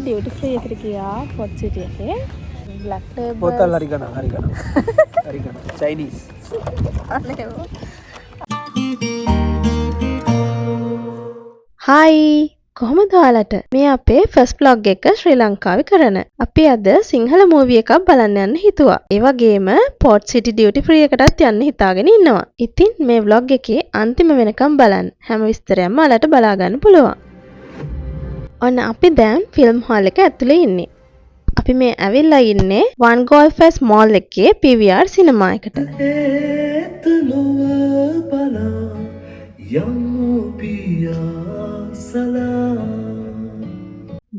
Duty free එකට ගියා පොට් සිටි එකේ. බ්ලැක් ලේබල් බෝතල් හරි ගන්න. චයිනීස්. හායි කොහොමද ඔයාලට? මේ අපේ ෆස්ට් vlog එක ශ්‍රී ලංකාවේ කරන. අපි අද සිංහල මූවි එකක් බලන්න යන්න හිතුවා. ඒ වගේම පොට් සිටි ඩියුටි ෆ්‍රී එකටත් යන්න හිතාගෙන ඉන්නවා. ඉතින් මේ vlog එකේ අන්තිම වෙනකම් බලන්න. හැම විස්තරයක්ම ඔයාලට බලා ගන්න පුළුවන්. ඔන්න අපි දැන් ෆිල්ම් හෝල් එක ඇතුලේ ඉන්නේ. අපි මේ ඇවිල්ලා ඉන්නේ One Golfers Mall එකේ PVR සිනමා එකට.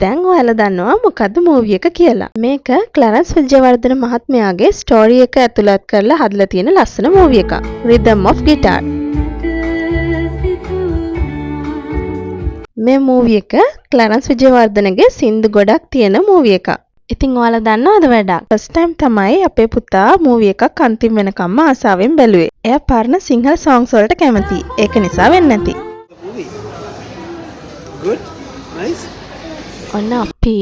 දැන් ඔයාලා දන්නවා මොකද්ද මූවි එක කියලා. මේක ක්ලරන්ස් විජේවර්ධන මහත්මයාගේ ස්ටෝරි එක ඇතුළත් කරලා හදලා තියෙන ලස්සන මූවි එකක්. Rhythm of Guitar. මේ මූවි එක ක්ලරන්ස් විජේවර්ධනගේ සින්දු ගොඩක් තියෙන මූවි එකක්. ඉතින් ඔයාලා දන්නවද වැඩක්? ෆස්ට් ටයිම් තමයි අපේ පුතා මූවි එකක් අන්තිම වෙනකම්ම ආසාවෙන් බැලුවේ. එයා පරණ සිංහල songs වලට කැමතියි. ඒක නිසා වෙන්නේ නැති. Good. Nice. ඔන්න අපි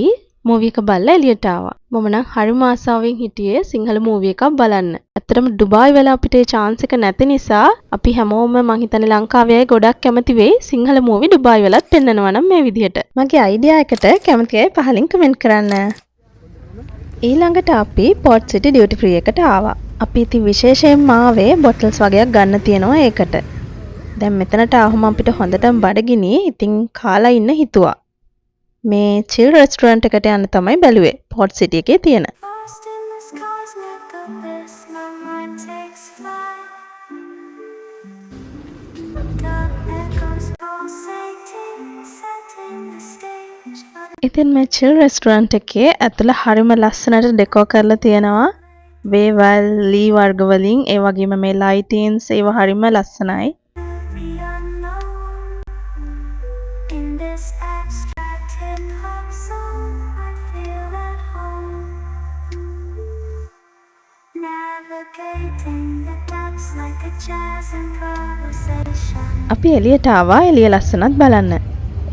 මූවි එක බලලා එළියට ආවා. මම නම් හරිම ආසාවෙන් හිටියේ සිංහල මූවි එකක් බලන්න. ඇත්තටම ඩුබායි වල අපිට ඒ chance එක නැති නිසා අපි හැමෝම මං හිතන්නේ ලංකාවේ අය ගොඩක් කැමති වෙයි සිංහල මූවි ඩුබායි වලත් පෙන්නනවා නම් මේ විදිහට. මගේ අයිඩියා එකට කැමති අය පහලින් කමෙන්ට් කරන්න. ඊළඟට අපි පොට් සිටි ඩියුටි ෆ්‍රී එකට ආවා. අපි ඉතින් විශේෂයෙන්ම ආවේ බොටල්ස් වගේක් ගන්න තියෙනවා ඒකට. දැන් මෙතනට ආවම අපිට හොඳටම බඩගිනි. ඉතින් කාලා ඉන්න හිතුවා. මේ චිල් රෙස්ටුරන්ට් එකට යන්න තමයි බැලුවේ පොට් සිටි එකේ තියෙන. ඉතින් මේ චිල් රෙස්ටුරන්ට් එකේ ඇතුළ හරිම ලස්සනට ඩෙකෝ කරලා තියෙනවා. වේවල් ලී වර්ග වලින් ඒ වගේම මේ ලයිටින්ස් ඒව හරිම ලස්සනයි. අපි එළියට ආවා එළිය ලස්සනත් බලන්න.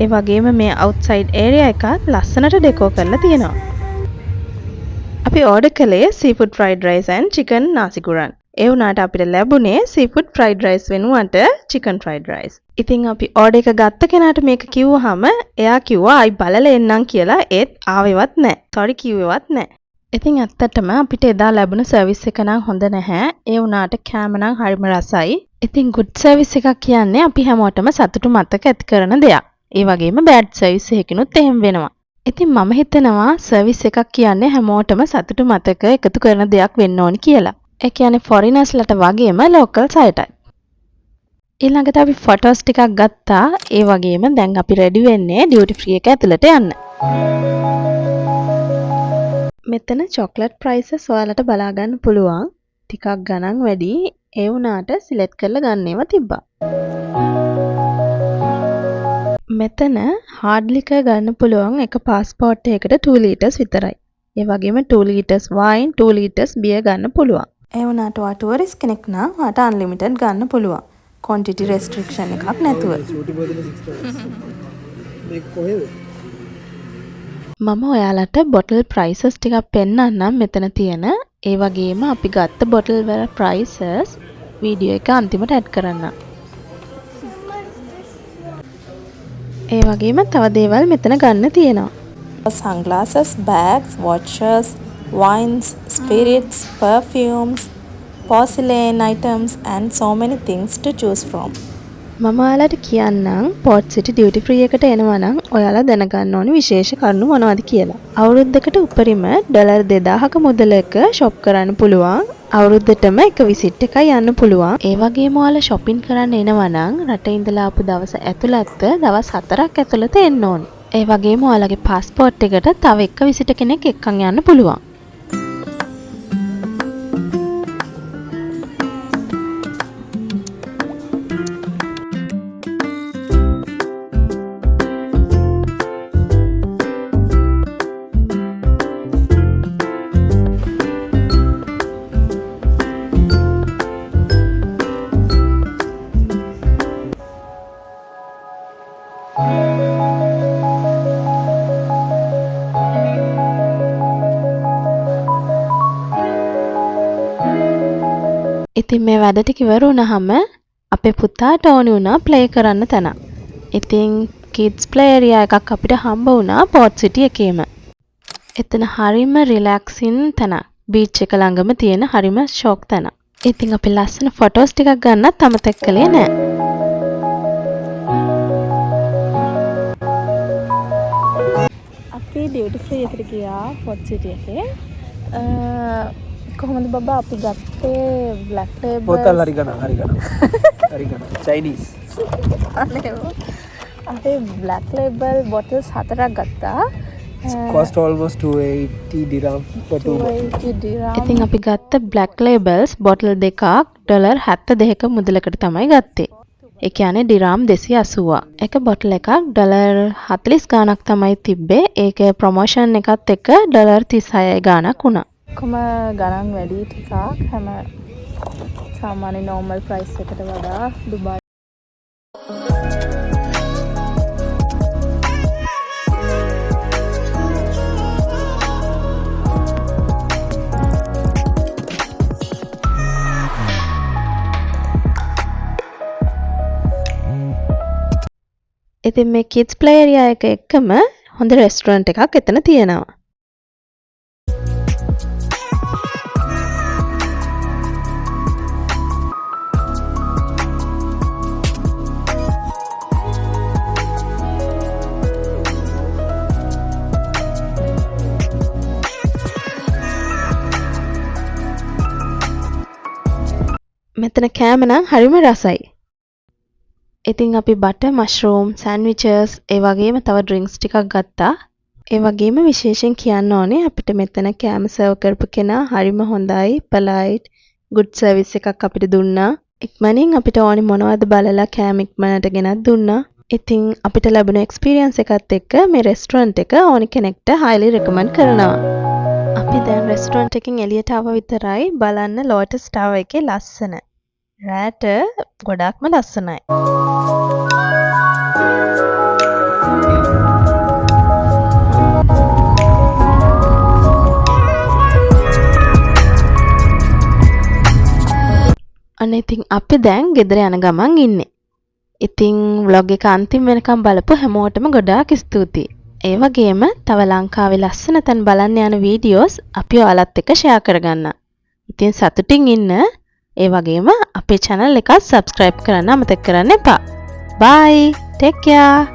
ඒ වගේම මේ අවුට්සයිඩ් ඒරියා එකත් ලස්සනට ඩෙකෝ කරලා තියෙනවා. අපි ඕඩර් කළේ seafood fried rice and chicken nasi goreng. ඒ වුණාට අපිට ලැබුණේ සීෆුඩ් ෆ්‍රයිඩ් රයිස් වෙනුවට chicken fried rice. ඉතින් අපි ඕඩර් එක ගත්ත කෙනාට මේක කිව්වහම එයා කිව්වා ආයි බලලා එන්නම් කියලා. ඒත් ආවෙවත් නැහැ. sorry කිව්වෙවත් නැහැ. ඉතින් ඇත්තටම අපිට එදා ලැබුණ සර්විස් එක නම් හොඳ නැහැ. ඒ වුණාට කෑම නම් හරිම රසයි. ඉතින් good service එකක් කියන්නේ අපි හැමෝටම සතුටු මතක ඇති කරන දෙයක්. ඒ වගේම bad service එකකිනුත් එහෙම වෙනවා. ඉතින් මම හිතනවා සර්විස් එකක් කියන්නේ හැමෝටම සතුටු මතක එකතු කරන දෙයක් වෙන්න ඕනි කියලා. ඒ කියන්නේ foreigners-ලට වගේම locals අයටත්. ඊළඟට අපි photos ටිකක් ගත්තා. ඒ වගේම දැන් අපි ready වෙන්නේ duty free එක ඇතුළට යන්න. මෙතන chocolate prices ඔයාලට බලා ගන්න පුළුවන්. ටිකක් ගණන් වැඩි. ඒ වුණාට select කරලා ගන්න ඒවා තිබ්බා. මෙතන hard liquor ගන්න පුළුවන් එක passport එකකට 2 liters විතරයි. ඒ වගේම 2 liters wine, 2 liters beer ගන්න පුළුවන්. ඒ වුණාට ඔයා tourist කෙනෙක් නම් ඔයාට unlimited ගන්න පුළුවන්. quantity restriction එකක් නැතුව. මේක කොහෙද? මම ඔයාලට bottle prices ටිකක් පෙන්නන්නම් මෙතන තියෙන. ඒ වගේම අපි ගත්ත bottle වල prices වීඩියෝ එක අන්තිමට ඇඩ් කරන්න. ඒ වගේම තව දේවල් මෙතන ගන්න තියෙනවා. Sunglasses, bags, watches, wines, spirits, perfumes, porcelain items and so many things to choose from. මම ඔයාලට කියන්නම් පොට් සිටි ඩියුටි ෆ්‍රී එකට එනවා නම් ඔයාලා දැනගන්න ඕනි විශේෂ කරුණු මොනවද කියලා. අවුරුද්දකට උපරිම ඩොලර් 2000ක මුදලක ෂොප් කරන්න පුළුවන්. අවුරුද්දටම එක විසිට් එකයි යන්න පුළුවන්. ඒ වගේම ඔයාලා shopping කරන්න එනවා නම් රටේ ඉඳලා ආපු දවස් ඇතුළත දවස් 4ක් ඇතුළත එන්න ඕනි. ඒ වගේම ඔයාලගේ passport එකට තව එක විසිට කෙනෙක් එක්කන් යන්න පුළුවන්. ඉතින් මේ වැඩ ටික ඉවර වුණාම අපේ පුතාට ඕනි වුණා ප්ලේ කරන්න තැන. ඉතින් kids play area එකක් අපිට හම්බ වුණා පෝට් සිටි එකේම. එතන හරිම රිලැක්සින් තැන. බීච් එක ළඟම තියෙන හරිම ෂොක් තැන. ඉතින් අපි ලස්සන ෆොටෝස් ටිකක් ගන්නත් අමතක කළේ නෑ. අපි ඩියුටි ෆ්‍රී එකට ගියා පොට් සිටි එකේ. කොහොමද බබා අපි ගත්තේ බ්ලැක් ලේබල් බෝතල් හරි ගන්න Chinese. අපි බ්ලැක් ලේබල් බොටල්ස් 4ක් ගත්තා. Cost almost 280 dirham for 2 bottles. ඉතින් අපි ගත්ත බ්ලැක් ලේබල්ස් බොටල් දෙකක් ඩොලර් 72ක මුදලකට තමයි ගත්තේ. ඒ කියන්නේ දිරාම් 280. එක බොටල් එකක් ඩොලර් 40 ගාණක් තමයි තිබ්බේ. ඒකේ ප්‍රොමෝෂන් එකත් එක්ක ඩොලර් 36 ගාණක් වුණා. කොම ගණන් වැඩි ටිකක් හැම සාමාන්‍ය නෝමල් ප්‍රයිස් එකට වඩා දුබායි. ඉතින් මේ kids play area එක එක්කම හොඳ රෙස්ටුරන්ට් එකක් එතන තියෙනවා. මෙතන කෑම නම් හරිම රසයි. ඉතින් අපි බටර් මෂ්රූම් සෑන්ඩ්විචස් ඒ වගේම තව ඩ්‍රින්ක්ස් ටිකක් ගත්තා. ඒ වගේම විශේෂයෙන් කියන්න ඕනේ අපිට මෙතන කෑම සර්ව් කරපු කෙනා හරිම හොඳයි, පොලයිට්, good service එකක් අපිට දුන්නා. ඉක්මනින් අපිට ඕනි මොනවද බලලා කෑම ඉක්මනට ගෙනත් දුන්නා. ඉතින් අපිට ලැබුණ එක්ස්පීරියන්ස් එකත් එක්ක මේ රෙස්ටුරන්ට් එක ඕනි කෙනෙක්ට highly recommend කරනවා. අපි දැන් රෙස්ටුරන්ට් එකකින් එළියට ආව විතරයි බලන්න ලෝටස් ටවර් එකේ ලස්සන. රෑට ගොඩක්ම ලස්සනයි. අනේ ඉතින් අපි දැන් ගෙදර යන ගමන් ඉන්නේ. ඉතින් vlog එක අන්තිම වෙනකම් බලපු හැමෝටම ගොඩාක් ස්තුතියි. ඒ වගේම තව ලංකාවේ ලස්සන තැන් බලන්න යන වීඩියෝස් අපි ඔයාලත් එක්ක ෂෙයා කරගන්න. ඉතින් සතුටින් ඉන්න. ඒ වගේම අපේ channel එක subscribe කරන්න අමතක කරන්න එපා. Bye. Take care.